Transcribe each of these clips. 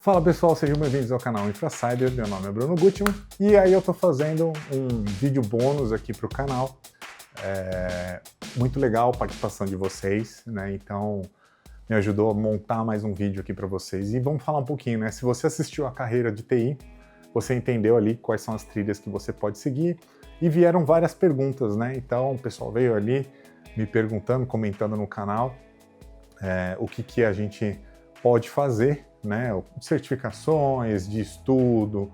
Fala pessoal, sejam bem-vindos ao canal InfraSider, meu nome é Bruno Gutmann e aí eu tô fazendo um vídeo bônus aqui pro canal. Muito legal a participação de vocês, né? Então me ajudou a montar mais um vídeo aqui para vocês. E vamos falar um pouquinho, né? Se você assistiu a carreira de TI, você entendeu ali quais são as trilhas que você pode seguir e vieram várias perguntas, né? Então o pessoal veio ali me perguntando, comentando no canal o que a gente pode fazer, né? Certificações de estudo,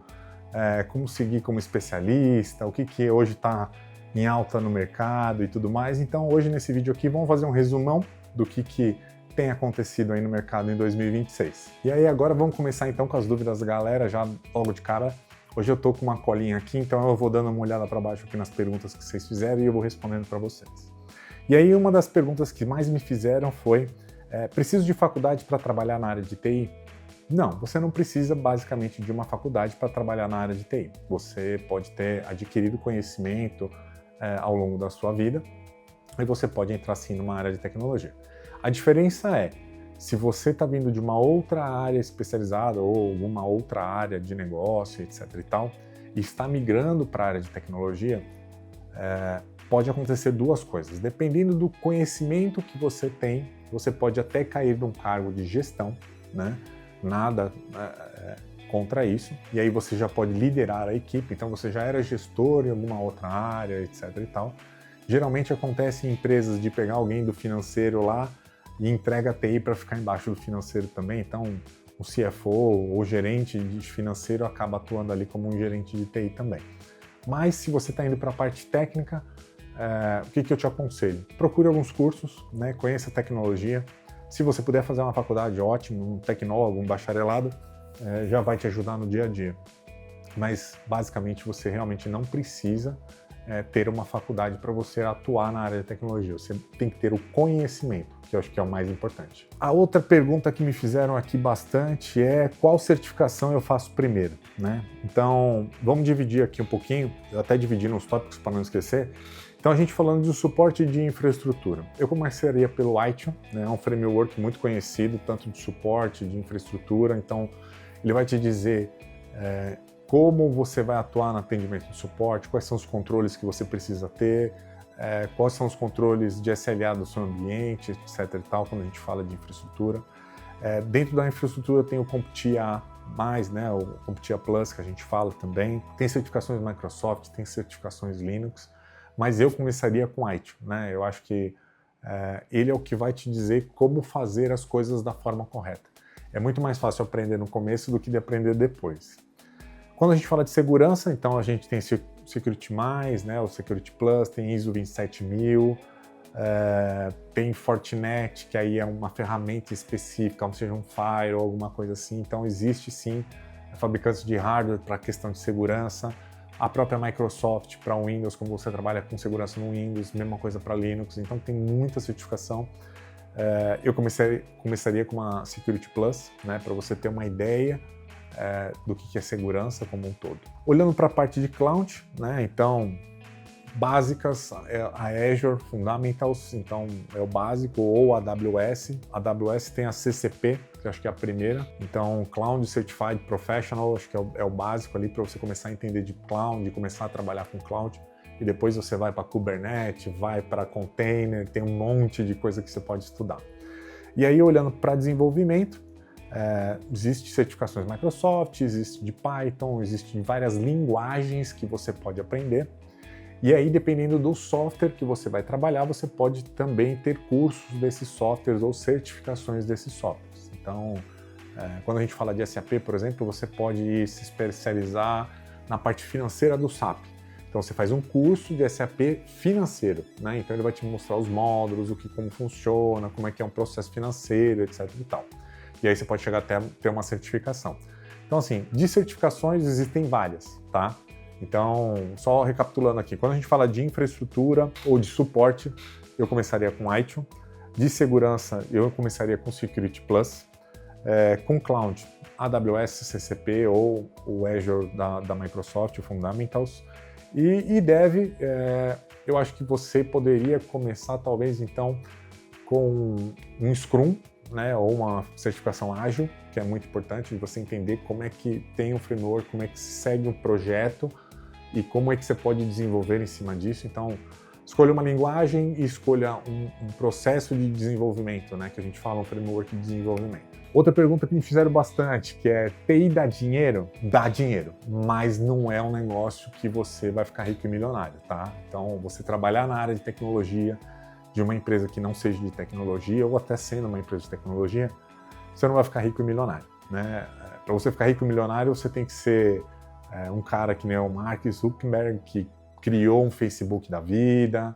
como seguir como especialista, o que hoje está em alta no mercado e tudo mais. Então hoje nesse vídeo aqui vamos fazer um resumão do que tem acontecido aí no mercado em 2026. E aí agora vamos começar então com as dúvidas da galera, já logo de cara. Hoje eu tô com uma colinha aqui, então eu vou dando uma olhada para baixo aqui nas perguntas que vocês fizeram e eu vou respondendo para vocês. E aí uma das perguntas que mais me fizeram foi: preciso de faculdade para trabalhar na área de TI? Não, você não precisa basicamente de uma faculdade para trabalhar na área de TI. Você pode ter adquirido conhecimento ao longo da sua vida e você pode entrar sim numa área de tecnologia. A diferença é, se você está vindo de uma outra área especializada ou alguma outra área de negócio, etc e tal, e está migrando para a área de tecnologia, pode acontecer duas coisas. Dependendo do conhecimento que você tem, você pode até cair num cargo de gestão, né? Nada contra isso, e aí você já pode liderar a equipe, então você já era gestor em alguma outra área, etc e tal. Geralmente acontece em empresas de pegar alguém do financeiro lá e entrega a TI para ficar embaixo do financeiro também, então o CFO ou gerente de financeiro acaba atuando ali como um gerente de TI também. Mas se você está indo para a parte técnica, o que eu te aconselho? Procure alguns cursos, né? Conheça a tecnologia. Se você puder fazer uma faculdade, ótimo, um tecnólogo, um bacharelado, já vai te ajudar no dia a dia. Mas, basicamente, você realmente não precisa ter uma faculdade para você atuar na área de tecnologia. Você tem que ter o conhecimento, que eu acho que é o mais importante. A outra pergunta que me fizeram aqui bastante é: qual certificação eu faço primeiro, né? Então, vamos dividir aqui um pouquinho, eu até dividi nos tópicos para não esquecer. Então, a gente falando de suporte de infraestrutura. Eu começaria pelo ITIL, né? É um framework muito conhecido, tanto de suporte, de infraestrutura. Então, ele vai te dizer como você vai atuar no atendimento de suporte, quais são os controles que você precisa ter, quais são os controles de SLA do seu ambiente, etc. e tal, quando a gente fala de infraestrutura. Dentro da infraestrutura tem o CompTIA+, né? O CompTIA Plus, que a gente fala também. Tem certificações Microsoft, tem certificações Linux. Mas eu começaria com ITIL, né? Eu acho que ele é o que vai te dizer como fazer as coisas da forma correta. É muito mais fácil aprender no começo do que de aprender depois. Quando a gente fala de segurança, então a gente tem Security+, né? O Security Plus, tem ISO 27000, tem Fortinet, que aí é uma ferramenta específica, como seja um Fire ou alguma coisa assim. Então existe sim fabricantes de hardware para questão de segurança. A própria Microsoft para o Windows, como você trabalha com segurança no Windows, mesma coisa para Linux, então tem muita certificação. Eu começaria com uma Security Plus, né, para você ter uma ideia do que é segurança como um todo. Olhando para a parte de cloud, né, então básicas, a Azure Fundamentals, então é o básico, ou a AWS. A AWS tem a CCP, que eu acho que é a primeira. Então, Cloud Certified Professional, acho que é o básico ali para você começar a entender de cloud, começar a trabalhar com cloud. E depois você vai para Kubernetes, vai para container, tem um monte de coisa que você pode estudar. E aí, olhando para desenvolvimento, existe certificações Microsoft, existe de Python, existem várias linguagens que você pode aprender. E aí, dependendo do software que você vai trabalhar, você pode também ter cursos desses softwares ou certificações desses softwares. Então, quando a gente fala de SAP, por exemplo, você pode se especializar na parte financeira do SAP. Então, você faz um curso de SAP financeiro, né? Então, ele vai te mostrar os módulos, como funciona, como é que é um processo financeiro, etc. e tal. E aí, você pode chegar até a ter uma certificação. Então, assim, de certificações existem várias, tá? Então, só recapitulando aqui, quando a gente fala de infraestrutura ou de suporte, eu começaria com ITIL. De segurança, eu começaria com Security Plus. Com Cloud, AWS, CCP ou o Azure da Microsoft, o Fundamentals. E Dev, eu acho que você poderia começar, talvez, então, com um Scrum, né, ou uma certificação ágil, que é muito importante, de você entender como é que tem um framework, como é que se segue um projeto e como é que você pode desenvolver em cima disso. Então, escolha uma linguagem e escolha um processo de desenvolvimento, né, que a gente fala, um framework de desenvolvimento. Outra pergunta que me fizeram bastante, que é: TI dá dinheiro? Dá dinheiro, mas não é um negócio que você vai ficar rico e milionário, tá? Então, você trabalhar na área de tecnologia, de uma empresa que não seja de tecnologia, ou até sendo uma empresa de tecnologia, você não vai ficar rico e milionário, né? Para você ficar rico e milionário, você tem que ser um cara que nem o Mark Zuckerberg, que criou um Facebook da vida,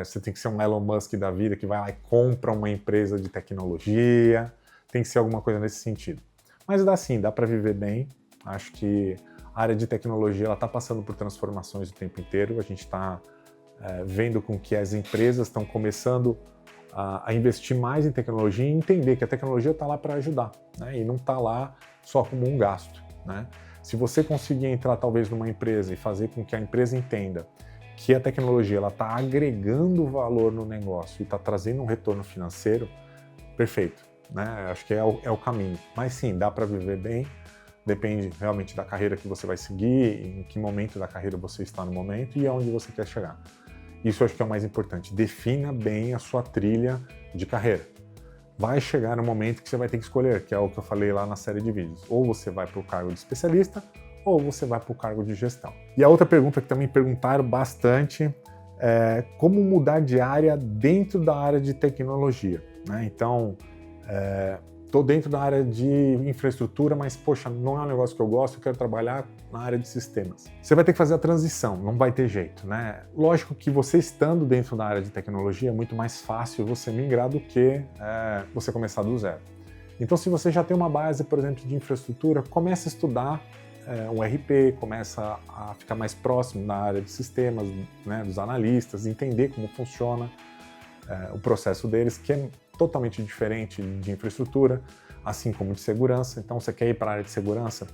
você tem que ser um Elon Musk da vida, que vai lá e compra uma empresa de tecnologia, tem que ser alguma coisa nesse sentido. Mas dá sim, dá para viver bem. Acho que a área de tecnologia está passando por transformações o tempo inteiro. A gente está vendo com que as empresas estão começando a investir mais em tecnologia e entender que a tecnologia está lá para ajudar, né? E não está lá só como um gasto, né? Se você conseguir entrar talvez numa empresa e fazer com que a empresa entenda que a tecnologia está agregando valor no negócio e está trazendo um retorno financeiro, perfeito, né? Acho que é o caminho. Mas sim, dá para viver bem, depende realmente da carreira que você vai seguir, em que momento da carreira você está no momento e aonde você quer chegar. Isso eu acho que é o mais importante. Defina bem a sua trilha de carreira. Vai chegar no momento que você vai ter que escolher, que é o que eu falei lá na série de vídeos. Ou você vai para o cargo de especialista, ou você vai para o cargo de gestão. E a outra pergunta que também perguntaram bastante é como mudar de área dentro da área de tecnologia, né? Então, estou dentro da área de infraestrutura, mas, poxa, não é um negócio que eu gosto, eu quero trabalhar na área de sistemas. Você vai ter que fazer a transição, não vai ter jeito, né? Lógico que você estando dentro da área de tecnologia é muito mais fácil você migrar do que você começar do zero. Então, se você já tem uma base, por exemplo, de infraestrutura, comece a estudar um RP, começa a ficar mais próximo na área de sistemas, né, dos analistas, entender como funciona o processo deles, que é totalmente diferente de infraestrutura, assim como de segurança. Então, você quer ir para a área de segurança,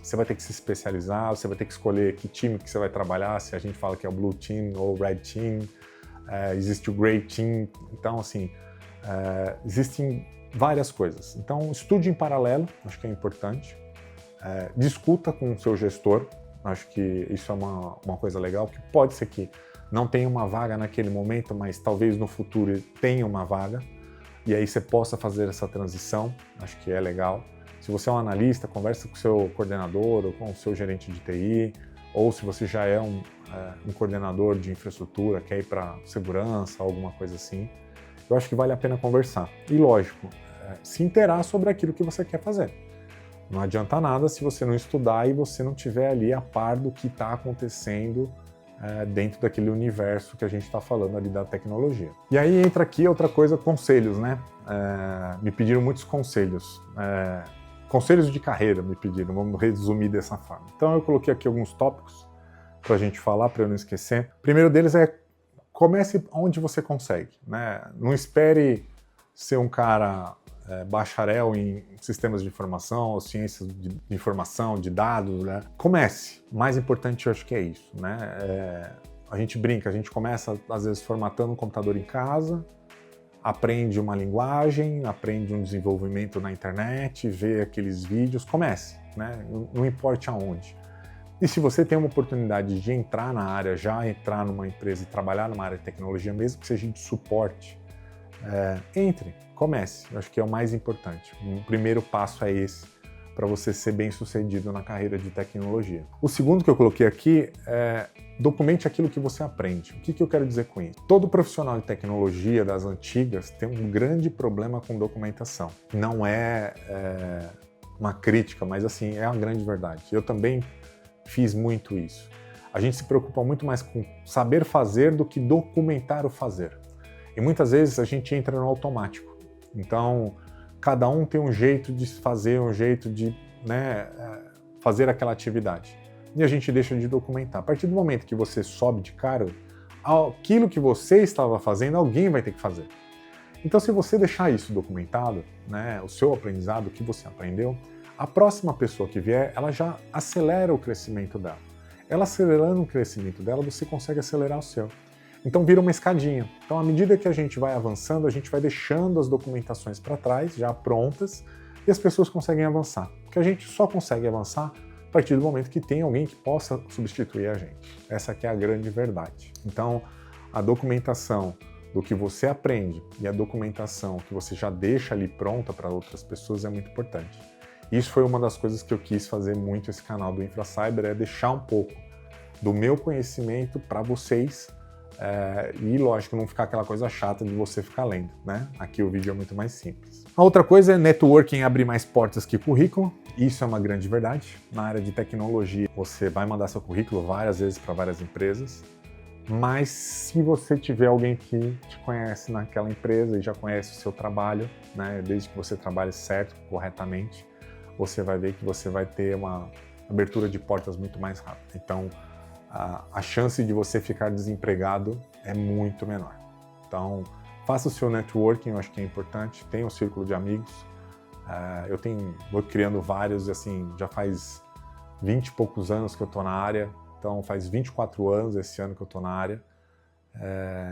você vai ter que se especializar, você vai ter que escolher que time que você vai trabalhar, se a gente fala que é o Blue Team ou o Red Team, existe o Grey Team. Então, assim, existem várias coisas. Então, estude em paralelo, acho que é importante. Discuta com o seu gestor, acho que isso é uma coisa legal, que pode ser que não tenha uma vaga naquele momento, mas talvez no futuro tenha uma vaga, e aí você possa fazer essa transição, acho que é legal. Se você é um analista, conversa com o seu coordenador ou com o seu gerente de TI, ou se você já é um coordenador de infraestrutura, quer ir para segurança, alguma coisa assim, eu acho que vale a pena conversar. E lógico, se inteirar sobre aquilo que você quer fazer. Não adianta nada se você não estudar e você não estiver ali a par do que está acontecendo dentro daquele universo que a gente está falando ali da tecnologia. E aí entra aqui outra coisa, conselhos, né? Me pediram muitos conselhos. Conselhos de carreira me pediram, vamos resumir dessa forma. Então eu coloquei aqui alguns tópicos para a gente falar, para eu não esquecer. O primeiro deles é: comece onde você consegue, né? Não espere ser um cara bacharel em sistemas de informação ou ciências de informação, de dados, né? Comece. O mais importante eu acho que é isso, né? A gente brinca, a gente começa às vezes formatando um computador em casa, aprende uma linguagem, aprende um desenvolvimento na internet, vê aqueles vídeos, comece, né? Não importa aonde. E se você tem uma oportunidade de entrar na área, já entrar numa empresa e trabalhar numa área de tecnologia, mesmo que seja de suporte, entre, comece. Eu acho que é o mais importante. O primeiro passo é esse, para você ser bem sucedido na carreira de tecnologia. O segundo que eu coloquei aqui é: documente aquilo que você aprende. O que eu quero dizer com isso? Todo profissional de tecnologia das antigas tem um grande problema com documentação. Não é uma crítica, mas assim, é uma grande verdade. Eu também fiz muito isso. A gente se preocupa muito mais com saber fazer do que documentar o fazer. E muitas vezes a gente entra no automático. Então, cada um tem um jeito de fazer, um jeito de fazer aquela atividade. E a gente deixa de documentar. A partir do momento que você sobe de cargo, aquilo que você estava fazendo, alguém vai ter que fazer. Então, se você deixar isso documentado, né, o seu aprendizado, o que você aprendeu, a próxima pessoa que vier, ela já acelera o crescimento dela. Ela acelerando o crescimento dela, você consegue acelerar o seu. Então vira uma escadinha. Então, à medida que a gente vai avançando, a gente vai deixando as documentações para trás, já prontas, e as pessoas conseguem avançar. Porque a gente só consegue avançar a partir do momento que tem alguém que possa substituir a gente. Essa aqui é a grande verdade. Então, a documentação do que você aprende e a documentação que você já deixa ali pronta para outras pessoas é muito importante. Isso foi uma das coisas que eu quis fazer muito esse canal do InfraCyber, é deixar um pouco do meu conhecimento para vocês e, lógico, não ficar aquela coisa chata de você ficar lendo, né? Aqui o vídeo é muito mais simples. A outra coisa é networking abre mais portas que currículo. Isso é uma grande verdade. Na área de tecnologia, você vai mandar seu currículo várias vezes para várias empresas, mas se você tiver alguém que te conhece naquela empresa e já conhece o seu trabalho, né, desde que você trabalhe certo, corretamente, você vai ver que você vai ter uma abertura de portas muito mais rápida. Então, a chance de você ficar desempregado é muito menor. Então, faça o seu networking, eu acho que é importante, tenha um círculo de amigos. Eu vou criando vários, assim, já faz 20 e poucos anos que eu estou na área, então faz 24 anos esse ano que eu estou na área.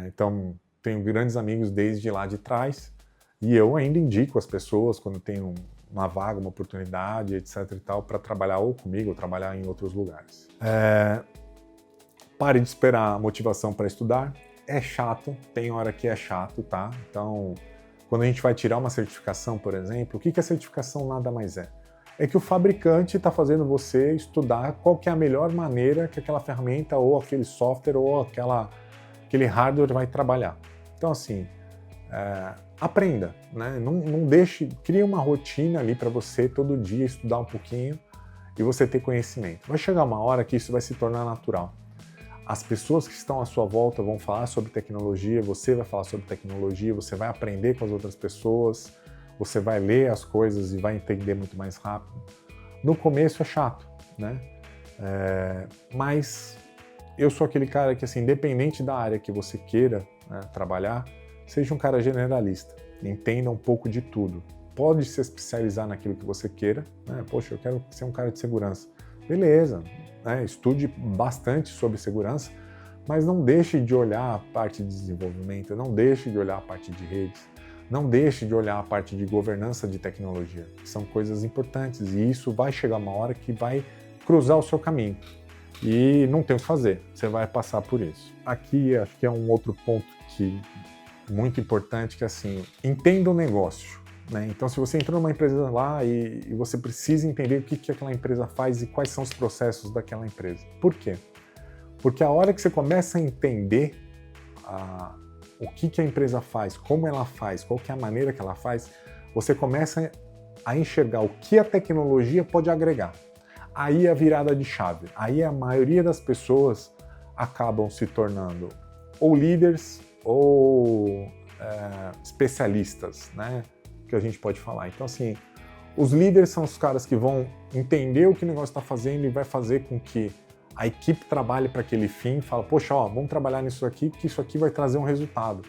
Então, tenho grandes amigos desde lá de trás e eu ainda indico as pessoas quando tem uma vaga, uma oportunidade, etc e tal, para trabalhar ou comigo ou trabalhar em outros lugares. Pare de esperar a motivação para estudar. É chato, tem hora que é chato, tá? Então, quando a gente vai tirar uma certificação, por exemplo, o que a certificação nada mais é? É que o fabricante está fazendo você estudar qual que é a melhor maneira que aquela ferramenta ou aquele software ou aquele hardware vai trabalhar. Então, assim, aprenda, né? Não deixe, crie uma rotina ali para você todo dia estudar um pouquinho e você ter conhecimento. Vai chegar uma hora que isso vai se tornar natural. As pessoas que estão à sua volta vão falar sobre tecnologia, você vai falar sobre tecnologia, você vai aprender com as outras pessoas, você vai ler as coisas e vai entender muito mais rápido. No começo é chato, né? Mas eu sou aquele cara que, assim, independente da área que você queira, né, trabalhar, seja um cara generalista, entenda um pouco de tudo. Pode se especializar naquilo que você queira, né? Poxa, eu quero ser um cara de segurança. Beleza, né? Estude bastante sobre segurança, mas não deixe de olhar a parte de desenvolvimento, não deixe de olhar a parte de redes, não deixe de olhar a parte de governança de tecnologia, que são coisas importantes e isso vai chegar uma hora que vai cruzar o seu caminho e não tem o que fazer, você vai passar por isso. Aqui acho que é um outro ponto muito importante, que assim, entenda o negócio. Então, se você entrou numa empresa lá e você precisa entender o que aquela empresa faz e quais são os processos daquela empresa. Por quê? Porque a hora que você começa a entender o que a empresa faz, como ela faz, qual que é a maneira que ela faz, você começa a enxergar o que a tecnologia pode agregar. Aí é a virada de chave. Aí a maioria das pessoas acabam se tornando ou líderes ou especialistas, né? Que a gente pode falar. Então, assim, os líderes são os caras que vão entender o que o negócio está fazendo e vai fazer com que a equipe trabalhe para aquele fim, fala, poxa, vamos trabalhar nisso aqui, que isso aqui vai trazer um resultado.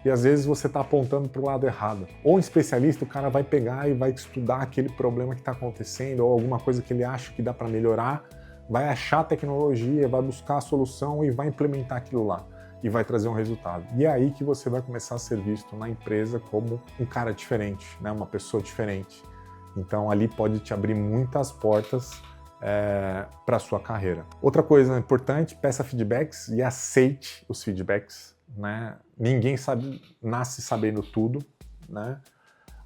E às vezes você está apontando para o lado errado. Ou um especialista, o cara vai pegar e vai estudar aquele problema que está acontecendo ou alguma coisa que ele acha que dá para melhorar, vai achar a tecnologia, vai buscar a solução e vai implementar aquilo lá. E vai trazer um resultado. E é aí que você vai começar a ser visto na empresa como um cara diferente, né? Uma pessoa diferente. Então ali pode te abrir muitas portas para a sua carreira. Outra coisa importante, peça feedbacks e aceite os feedbacks, né? Ninguém nasce sabendo tudo, né?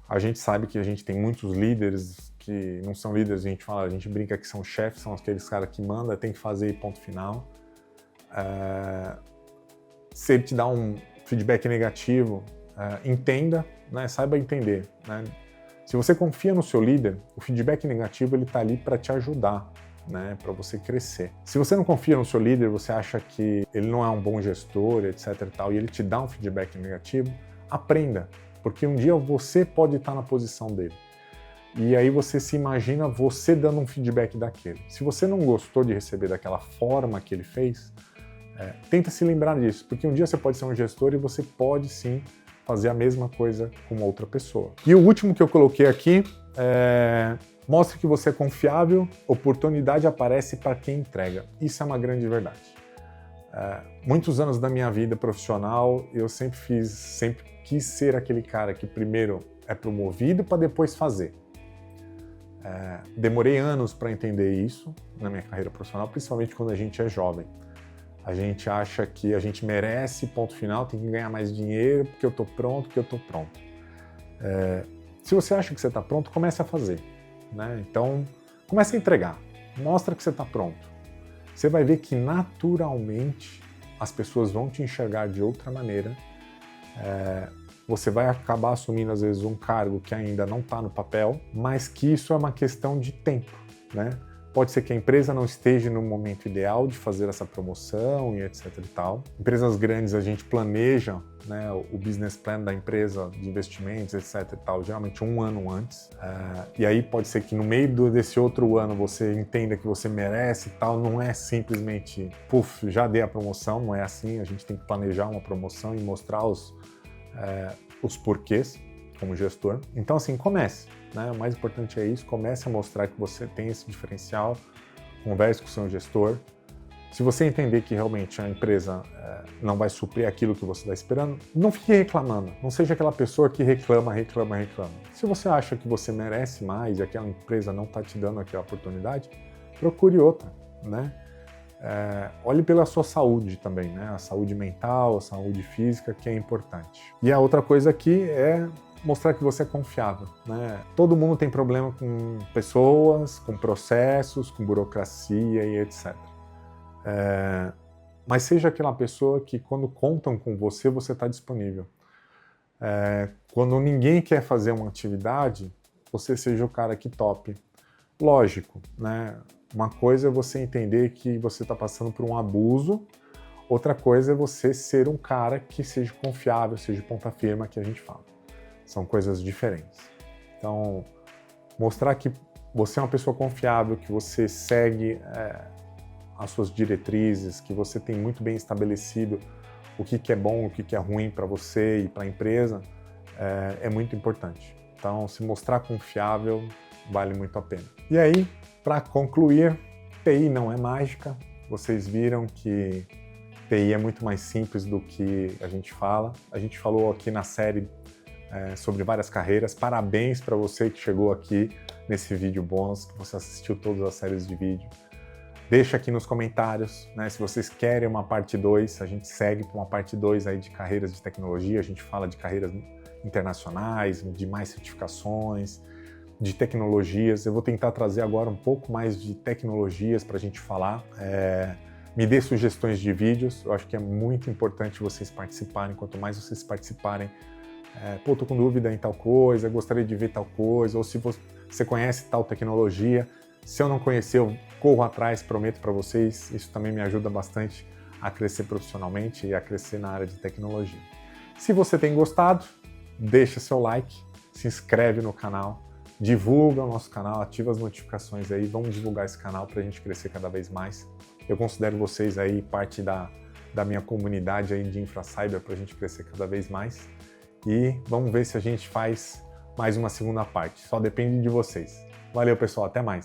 A gente sabe que a gente tem muitos líderes que não são líderes, a gente brinca que são chefes, são aqueles caras que mandam, tem que fazer ponto final. Se ele te dá um feedback negativo, entenda, né? Saiba entender, né? Se você confia no seu líder, o feedback negativo ele está ali para te ajudar, né? Para você crescer. Se você não confia no seu líder, você acha que ele não é um bom gestor, etc. e tal, e ele te dá um feedback negativo, aprenda, porque um dia você pode estar na posição dele. E aí você se imagina você dando um feedback daquele. Se você não gostou de receber daquela forma que ele fez, tenta se lembrar disso, porque um dia você pode ser um gestor e você pode sim fazer a mesma coisa com outra pessoa. E o último que eu coloquei aqui mostre que você é confiável, oportunidade aparece para quem entrega. Isso é uma grande verdade. Muitos anos da minha vida profissional, eu sempre quis ser aquele cara que primeiro é promovido para depois fazer. Demorei anos para entender isso na minha carreira profissional, principalmente quando a gente é jovem. A gente acha que a gente merece, ponto final, tem que ganhar mais dinheiro porque eu estou pronto, porque eu estou pronto. Se você acha que você está pronto, comece a fazer, né? Então, comece a entregar, mostra que você está pronto. Você vai ver que naturalmente as pessoas vão te enxergar de outra maneira. Você vai acabar assumindo, às vezes, um cargo que ainda não está no papel, mas que isso é uma questão de tempo, né? Pode ser que a empresa não esteja no momento ideal de fazer essa promoção e etc e tal. Empresas grandes, a gente planeja, né, o business plan da empresa de investimentos, etc e tal, geralmente um ano antes. E aí pode ser que no meio desse outro ano você entenda que você merece e tal. Não é simplesmente, puf, já dei a promoção, não é assim. A gente tem que planejar uma promoção e mostrar os porquês como gestor. Então, assim, comece. Né? O mais importante é isso, comece a mostrar que você tem esse diferencial, converse com o seu gestor. Se você entender que realmente a empresa não vai suprir aquilo que você está esperando, não fique reclamando, não seja aquela pessoa que reclama. Se você acha que você merece mais e aquela empresa não está te dando aquela oportunidade, procure outra, né? Olhe pela sua saúde também, né? A saúde mental, a saúde física, que é importante. E a outra coisa aqui é mostrar que você é confiável, né? Todo mundo tem problema com pessoas, com processos, com burocracia e etc. Mas seja aquela pessoa que quando contam com você, você está disponível. Quando ninguém quer fazer uma atividade, você seja o cara que tope. Lógico, né? Uma coisa é você entender que você está passando por um abuso, outra coisa é você ser um cara que seja confiável, seja ponta firme, que a gente fala. São coisas diferentes. Então, mostrar que você é uma pessoa confiável, que você segue as suas diretrizes, que você tem muito bem estabelecido o que é bom, o que é ruim para você e para a empresa, é muito importante. Então, se mostrar confiável vale muito a pena. E aí, para concluir, TI não é mágica. Vocês viram que TI é muito mais simples do que a gente fala. A gente falou aqui na série sobre várias carreiras. Parabéns para você que chegou aqui nesse vídeo bônus, que você assistiu todas as séries de vídeo. Deixa aqui nos comentários, né, se vocês querem uma parte 2, a gente segue para uma parte 2 aí de carreiras de tecnologia, a gente fala de carreiras internacionais, de mais certificações, de tecnologias. Eu vou tentar trazer agora um pouco mais de tecnologias para a gente falar. Me dê sugestões de vídeos, eu acho que é muito importante vocês participarem. Quanto mais vocês participarem, tô com dúvida em tal coisa, gostaria de ver tal coisa, ou se você conhece tal tecnologia. Se eu não conhecer, eu corro atrás, prometo para vocês. Isso também me ajuda bastante a crescer profissionalmente e a crescer na área de tecnologia. Se você tem gostado, deixa seu like, se inscreve no canal, divulga o nosso canal, ativa as notificações aí, vamos divulgar esse canal para a gente crescer cada vez mais. Eu considero vocês aí parte da minha comunidade aí de InfraCyber para a gente crescer cada vez mais. E vamos ver se a gente faz mais uma segunda parte. Só depende de vocês. Valeu, pessoal. Até mais.